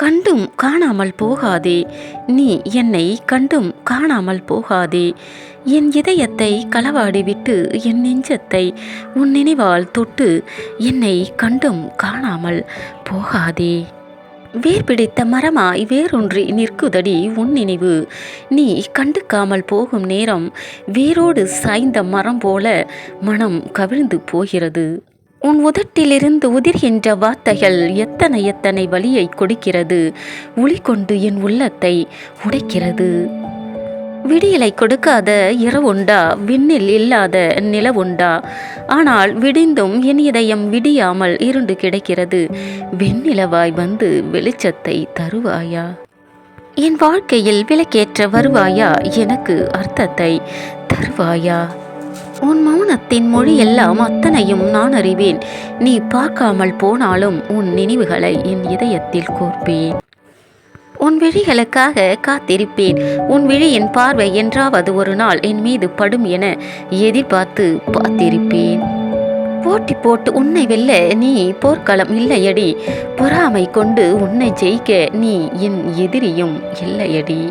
கண்டும் காணாமல் போகாதே, நீ என்னை கண்டும் காணாமல் போகாதே. என் இதயத்தை களவாடிவிட்டு என் நெஞ்சத்தை உன் நினைவால் தொட்டு என்னை கண்டும் காணாமல் போகாதே. வேர் பிடித்த மரமாய் வேரொன்றி நிற்குதடி உன் நினைவு. நீ கண்டுக்காமல் போகும் நேரம் வேரோடு சாய்ந்த மரம் போல மனம் கவிழ்ந்து போகிறது. உன் உதட்டிலிருந்து உதிர்கின்ற வார்த்தைகள் எத்தனை எத்தனை வலியை கொடுக்கிறது. ஒளி கொண்டு என் உள்ளத்தை உடைக்கிறது. விடியலை கொடுக்காத இரவுண்டா, விண்ணில் இல்லாத நிலவுண்டா? ஆனால் விடிந்தும் என் இதயம் விடியாமல் இருண்டு கிடக்கிறது. வெண்ணிலவாய் வந்து வெளிச்சத்தை தருவாயா? என் வாழ்க்கையில் விளக்கேற்ற வருவாயா? எனக்கு அர்த்தத்தை தருவாயா? உன் மௌனத்தின் மொழியெல்லாம் அத்தனையும் நான் அறிவேன். நீ பார்க்காமல் போனாலும் உன் நினைவுகளை என் இதயத்தில் கோர்ப்பேன். உன் விழிகளுக்காக காத்திருப்பேன். உன் விழியின் பார்வை என்றாவது ஒரு நாள் என் மீது படும் என எதிர்பார்த்து பார்த்திருப்பேன். போட்டி போட்டு உன்னை வெல்ல நீ போர்க்களம் இல்லையடி. பொறாமை கொண்டு உன்னை ஜெயிக்க நீ என் எதிரியும் இல்லையடி.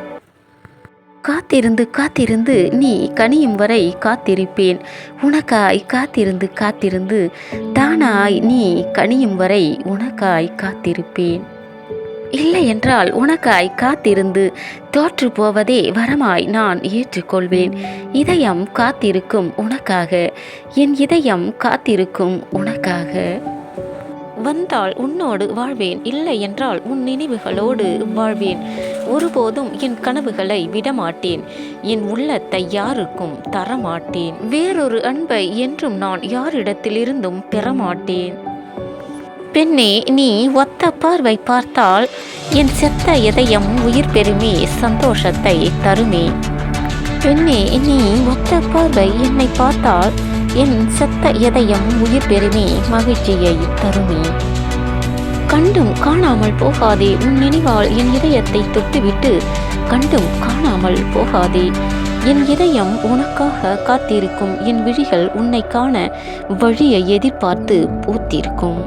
காத்திருந்து காத்திருந்து நீ கனியும் வரை காத்திருப்பேன். உனக்காய் காத்திருந்து காத்திருந்து தானாய் நீ கனியும் வரை உனக்காய் காத்திருப்பேன். இல்லை என்றால் உனக்காய் காத்திருந்து தோற்று போவதே வரமாய் நான் ஏற்றுக்கொள்வேன். இதயம் காத்திருக்கும் உனக்காக, என் இதயம் காத்திருக்கும் உனக்காக. வந்தால் உன்னோடு வாழ்வேன், இல்லை என்றால் உன் நினைவுகளோடு வாழ்வேன். ஒருபோதும் என் கனவுகளை விடமாட்டேன். என் உள்ளத்தை யாருக்கும் தரமாட்டேன். வேறொரு அன்பை என்றும் நான் யாரிடத்திலிருந்தும் பெறமாட்டேன். பெண்ணே, நீ ஒத்த பார்வை பார்த்தால் என் செத்த இதயம் உயிர் பெறுமே, சந்தோஷத்தை தருமே. பெண்ணே, நீ ஒத்த பார்வை என்னை பார்த்தால் என் செத்த இதயம் உயிர் பெறுமே, மகிழ்ச்சியை தருமே. கண்டும் காணாமல் போகாதே, உன் நினைவால் என் இதயத்தை தொட்டுவிட்டு கண்டும் காணாமல் போகாதே. என் இதயம் உனக்காக காத்திருக்கும். என் விழிகள் உன்னை காண வழியை எதிர்பார்த்து பூத்திருக்கும்.